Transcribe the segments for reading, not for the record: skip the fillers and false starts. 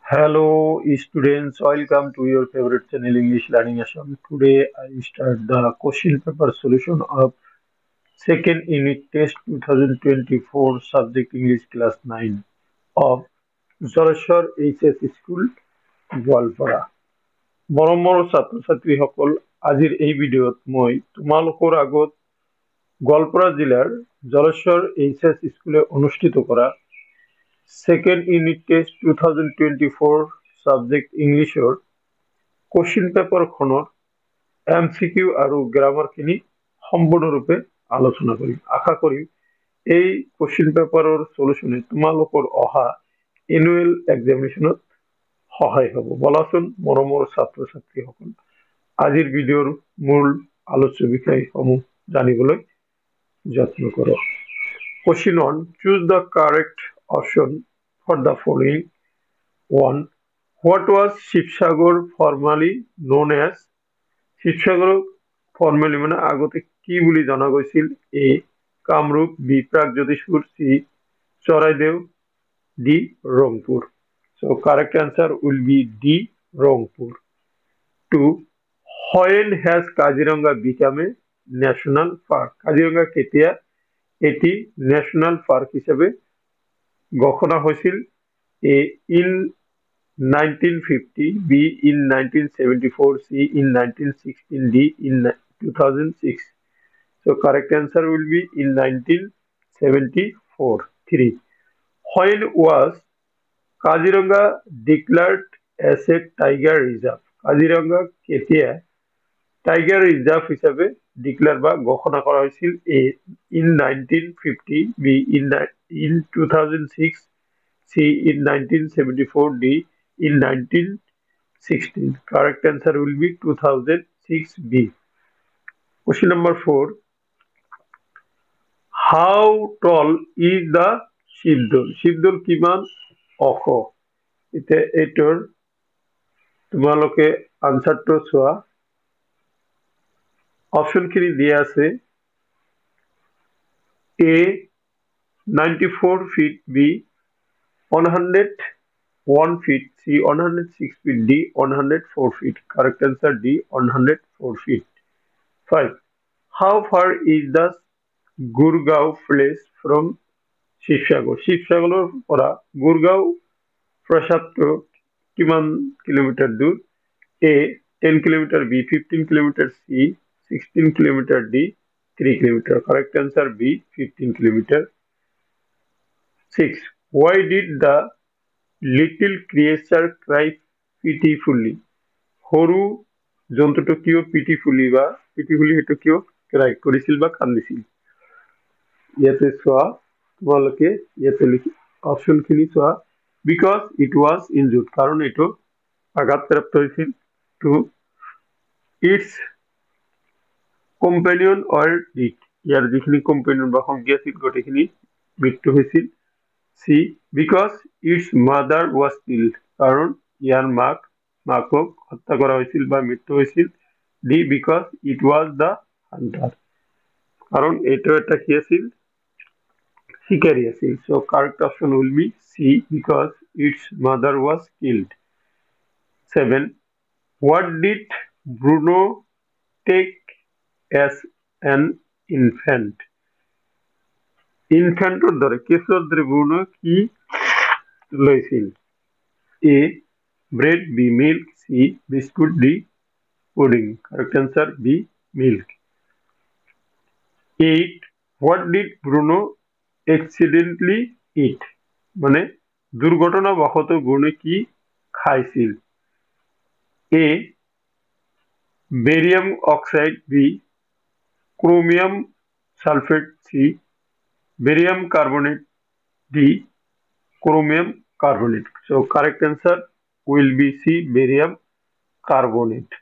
Hello, students. Welcome to your favorite channel, English Learning Assam. Today, I start the question paper solution of second unit test 2024 subject English class 9 of Jalashar HS School, Goalpara. মৰমৰ ছাত্ৰ ছাত্ৰীসকল, আজিৰ এই ভিডিঅ'ত মই তোমালোকৰ আগত গোৱালপাৰা জিলাৰ জলেশ্বৰ HS স্কুলে অনুষ্ঠিত কৰা Second Unit Test 2024 Subject Englishৰ Question Paper খনৰ MCQ আৰু গ্ৰামাৰ খিনি সম্পূৰ্ণৰূপে আলোচনা কৰিম। আশা কৰিম এই Question Paperৰ সলিউশনে তোমালোকৰ অহা এনুৱেল এক্সামিনেশ্যনত সহায় হ'ব। বলাচোন মৰমৰ ছাত্ৰ ছাত্ৰীসকল, আজিৰ ভিডিঅ'ৰ মূল আলোচ্য বিষয়সমূহ জানিবলৈ যত্ন কৰক। Question 1. Choose the correct option for the following. 1. What was Shivsagar formerly known as? Shivsagar formerly মানে আগতে কি বুলি জনা গৈছিল? A. Kamrup, B. Pragjyotishpur, C. Charaideo, D. Rangpur. So correct answer will be D. Rangpur. 2. When has Kaziranga become a national park? Kaziranga কেতিয়া এটি national park হিসেবে ঘোষণা হয়েছিল? A. In 1950, B. In 1974, C. In 1916, D. In 2006. So correct answer will be in 1974. 3. When was Kaziranga declared as a tiger reserve? Kaziranga কেতিয়া tiger reserve হিসাবে declare বা ঘোষণা করা হয়েছিল? A. In 1950, B. In 2006, C. In 1974, D. In 1916. Correct answer will be 2006, B. Question number 4. How tall is the শিবদৌল? শিবদৌল কিমান ওখ? এটাৰ তোমালোকে আনসাৰটো চোৱা। অপশন খিনি দিয়া আছে A 94 feet, B 101 feet, C 106 feet, D 104 feet. Correct answer D 104 feet. 5. How far is the Gurgaon place from Shivsagar? Shivsagar পৰা Gurgaon প্ৰসাদটো কিমান কিলোমিটাৰ দূৰ? A 10 kilometer, B 15 kilometer, C 16 kilometer, D 3 kilometer. Correct answer B 15 kilometer. 6. Why did the little creature cry pitifully? সৰু জন্তুটো কিয় pitifully হেতু কিয় cry কৰিছিল বা কান্দিছিল? ইয়াতে চোৱা তোমালোকে, ইয়াতে লিখি অপশন খিনি চোৱা। Because it was injured, কাৰণ এটো আঘাতপ্ৰাপ্ত হৈছিল। 2. Its companion or dead, ইয়াৰ যিখিনি companion বা সঙ্গী আছিল গোটেইখিনি মৃত্যু হৈছিল। C. Because its mother was killed, কারণ ইয়াৰ মাকক হত্যা কৰা হৈছিল বা মৃত্যু হৈছিল। D. Because it was the hunter, কারণ এইটো এটা কি আছিল? শিকাৰী আছিল। So correct option will be C. Because its mother was killed. 7. What did Bruno take as an infant? ইনফ্যান্টৰ দৰে কেঁচুৱাৰ দৰে ব্ৰুনো কি লৈছিল? A. Bread, B. Milk, C. Biscuit, D. Pudding. Correct answer B. Milk. 8. What did Bruno accidentally eat? মানে দুর্ঘটনাবশত Bruno কি খাইছিল? A. Barium oxide, B. Chromium sulfate, C. Barium carbonate, D. Chromium carbonate. So correct answer will be C. Barium carbonate.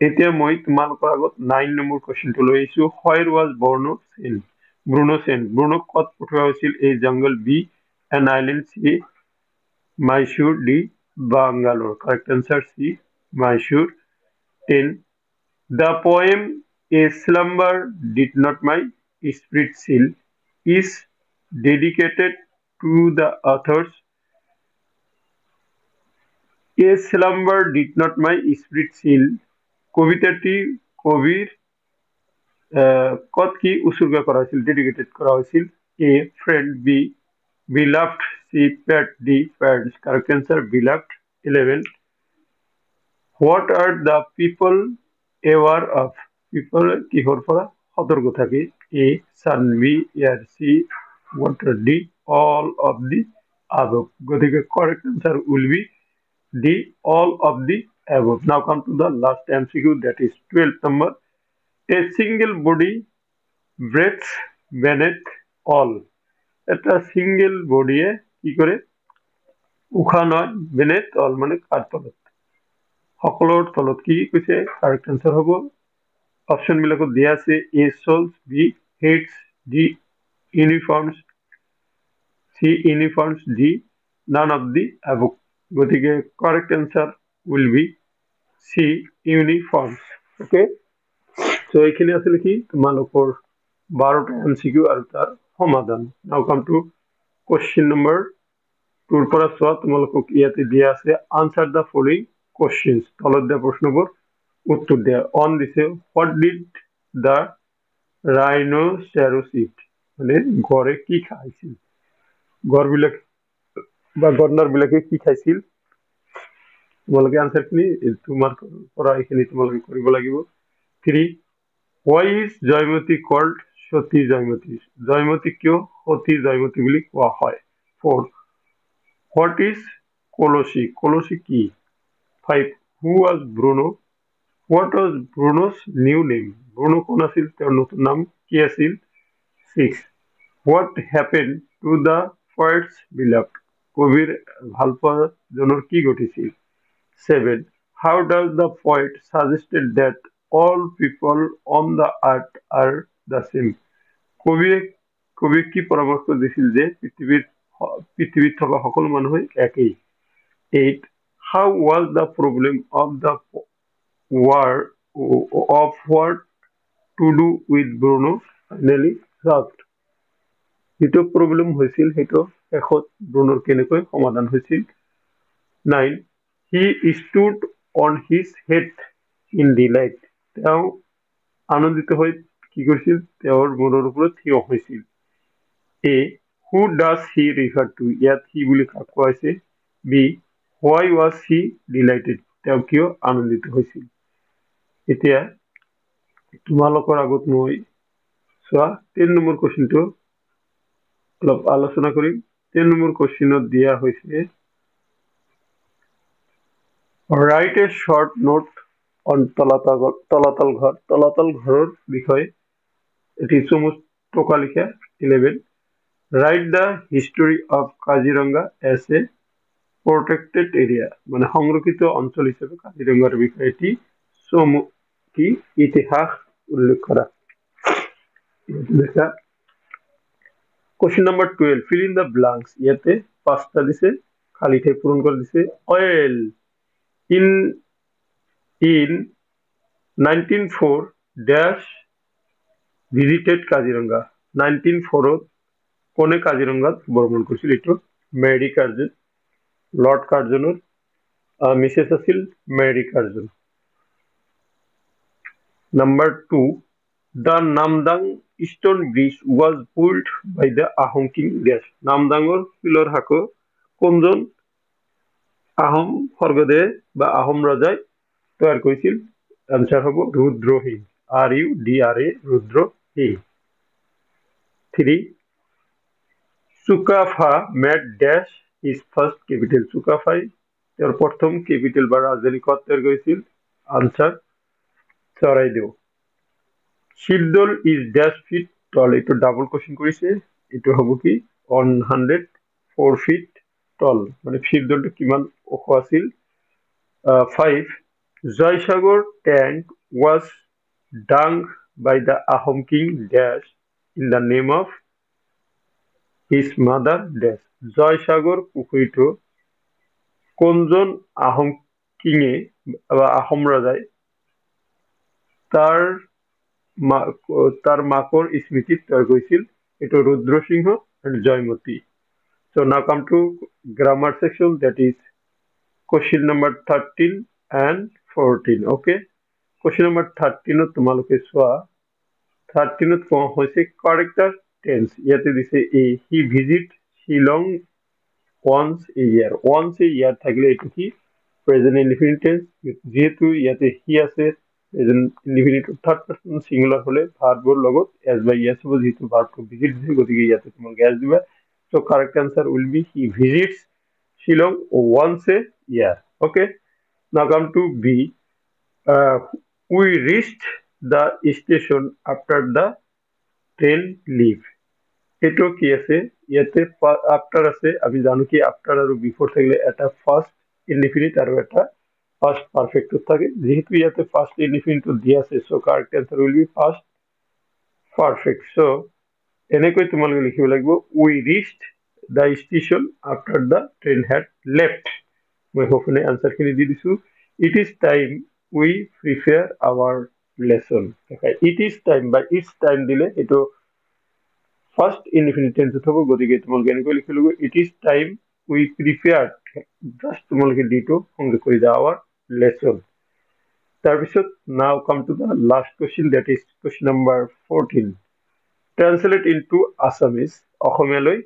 এতিয়া মই তোমালোকৰ আগত 9 number কোৱেশ্চনটো লৈ আহিছো। Where was Bruno sent? Bruno কত পঠোৱা হৈছিল? A. Jungle, B. An island, C. Mysore, D. Bangalore. Correct answer C. Mysore. 10. The poem A Slumber Did Not My Spirit Chill is dedicated to the authors A slumber did not my spirit chill কবিতাটি কবির কত কি উৎসর্গ করা হয়েছিল dedicated করা হয়েছিল A friend B beloved C pet D parents correct answer beloved 11 What are the people aware of? People কিহর পরা সতর্ক থাকে A. Sun B. Air C. Water D. All of the above. গতিকে correct answer will be D. All of the above. Now come to the last MCQ that is 12th number. A single body breathes beneath all. একটা single body কি করে উশাহ নয় beneath all মানে কার তলত সকলৰ তলত কি কৈছে কারেক্ট আনসার হব অপশন বিলাকত দিয়া আছে A soles B heads D uniforms C uniforms D none of the above গতিকে correct answer will be C uniforms okay so এইখিনি আছিল কি তোমালোকৰ 12টা এমসিকিউ আৰু তাৰ সমাধান নাও কাম টু কোশ্চেন নম্বৰ 2 ৰ পৰা চোৱা তোমালোকক ইয়াতে দিয়া আছে আনসাৰ দ্য ফলোইং কোশ্চেনস তলত দিয়া প্ৰশ্নবোৰ উত্তর দেয়া অন দিছে হোয়াট ডিড দ্য রাইনোসেরোস ইট মানে গড়ে কি খাইছিল গড় বিলাক বা গন্ডার বিলাকে কি খাইছিল তোমালোকে আনসার খিনি তোমাৰ পৰা এইখিনি তোমালোকে কৰিব লাগিব 3 হোয়াই ইজ জয়মতী কল্ড সতী জয়মতী জয়মতী কিয় সতী জয়মতী বুলি কোৱা হয় 4 হোয়াট ইজ কলসী কলসী কি 5 হু ওয়াজ Bruno What was Bruno's new name? Bruno কোন আছিল তেওঁৰ নতুন নাম কি আছিল 6 What happened to the poet's beloved কবির ভালপোৱা জনৰ কি ঘটিছিল 7 How does the poet suggested that all people on the earth are the same কবিয়ে কবি কি পৰামৰ্শ দিছিল যে পৃথিৱীত থকা সকলো মানুহ একেই 8 How was the problem of the war of what to do with Bruno finally solved. যিটো প্ৰব্লেম হৈছিল সেইটো শেষত ব্ৰুনোৰ কেনেকৈ সমাধান হৈছিল 9 he stood on his head in delight তেওঁ আনন্দিত হৈ কি কৰিছিল তেওঁৰ মূৰৰ ওপৰত থিয় হৈছিল a who does he refer to ইয়াত he বুলি কাক কোৱা হৈছে b why was he delighted তেওঁ কিয় আনন্দিত হৈছিল এতিয়া তোমালোকৰ আগত মই চোৱা 3 নম্বৰ কোশ্চেনটো অলপ আলোচনা কৰিম 3 নম্বৰ কোশ্চেনত দিয়া হৈছে write a short note on তলাতল ঘৰৰ বিষয়ে এটি চমু টকা লিখা 11 write the history of Kaziranga as a protected area মানে সংরক্ষিত অঞ্চল হিসেবে কাজিৰঙাৰ বিষয়ে এটি চমু কি ইতিহাস উল্লেখ করা question number 12 fill in the blanks ইয়াতে পাঁচটা দিছে খালি ঠাই পূরণ করে দিছে oil in 1904 dash visited Kaziranga 1904 কোনে কাজিৰঙাত ভ্ৰমণ কৰিছিল এইটো মেৰী কাৰ্জন লৰ্ড কাৰ্জনৰ মিসেস আছিল Marie Curzon Number 2 The Namdang Stone Bridge was built by the Ahom King dash নামদাঙৰ শিলৰ সাঁকো কোনজন আহোম স্বৰ্গদেৱে বা আহোম ৰজাই তৈয়াৰ কৰিছিল আনসাৰ হ'ব ৰুদ্ৰসিং RUDRA ৰুদ্ৰসিং 3 Sukapha made dash his first capital Sukapha তেওঁৰ প্ৰথম capital বা ৰাজধানী ক'ত তৈয়াৰ কৰিছিল answer Charaideo Sivadol is dash feet tall এইটো ডাবল কোশ্চেন কৰিছে এইটো হ'ব কি 104 feet tall মানে শিৱদৌলটো কিমান ওখ আছিল 5 Joysagar tank was dug by the Ahom king dash in the name of his mother dash Joysagar পুখুৰীটো কোনজন আহোম কিঙে বা আহোম ৰজাই তাৰ মাকৰ স্মৃতিত তৈয়াৰ কৰিছিল এইটো Rudrasingha and Joymoti so now come to grammar section that is question number 13 and 14. Okay, question number 13 তোমালোকে চোৱা 13 কোৱা হৈছে character tense ইয়াতে দিছে a he visit Shillong once a year থাকিলে এটো কি present indefinite tense যেহেতু ইয়াতে he আছে present indefinite third person singular হলে verb ৰ লগত as by yes হ'ব যেহেতু verb টো visit দিছে গতিকে ইয়াতে তোমালোকে as দিবা so correct answer will be he visits Shillong once a year. Okay, now come to B. We reached the station after the train leave. এটো কি আছে ইয়াতে আফটার আছে আমি জানো কি আফটার আর বিফোর থাকলে এটা ফার্স্ট ইনডিফিনিট আর এটা ফার্স্ট পারফেক্ট থাকে যেহেতু ইয়াতে ফার্স্ট ইনডিফিনিট দিয়া আছে so correct answer will be first perfect so এনেকৈ তোমালোকে লিখিব লাগিব we reached the station after the train had left মই হোপনে आंसर খিনি দি দিছো it is time we prepare our lesson it is time বা ইটস টাইম দিলে এটো First indefinite tense হবো গতিকে তোমালোকে এনেকৈ লিখি লব it is time we prepared just তোমালোকে দিটো সংযোগ কৰি দা our lesson তাৰপিছত now come to the last question that is question number 14 translate into Assamese অসমীয়ালৈ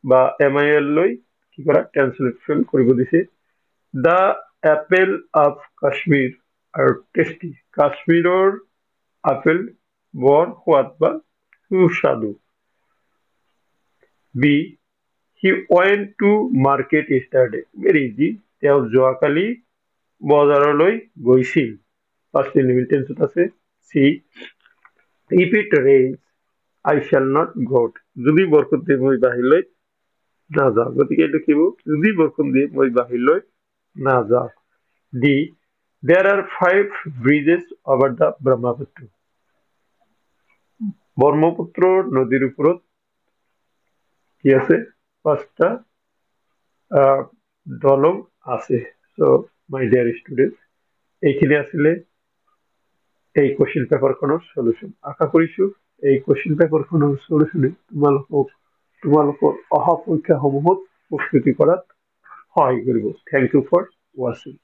বা MIL লৈ কি কৰা translation কৰিব দিছে the apple of Kashmir are tasty কাশ্মীৰৰ আপেল বৰ সোৱাদ বা সুস্বাদু B. He went to market yesterday. Very easy. তেওঁ যোৱাকালি বজাৰলৈ গৈছিল. First indefinite tense আছে. C. If it rains, I shall not go out. যদি বৰষুণ দিয়ে মই বাহিৰলৈ নাযাওঁ গতিকে এইটো কি হ'ব যদি বৰষুণ দিয়ে মই বাহিৰলৈ নাযাওঁ D. There are 5 bridges over the Brahmaputra. Brahmaputra নদীৰ ওপৰত কি আছে পাঁচটা দলং আছে সো মাই ডিয়াৰ স্টুডেন্টস এইখিনি আসলে এই কোশ্চেন পেপাৰখনৰ সলিউশন আশা কৰিছো এই কোশ্চেন পেপাৰখনৰ সলিউশনে তোমালোকৰ অহা পৰীক্ষাসমূহত প্ৰস্তুতি কৰাত সহায় কৰিব থ্যাংক ইউ ফৰ ওয়াচিং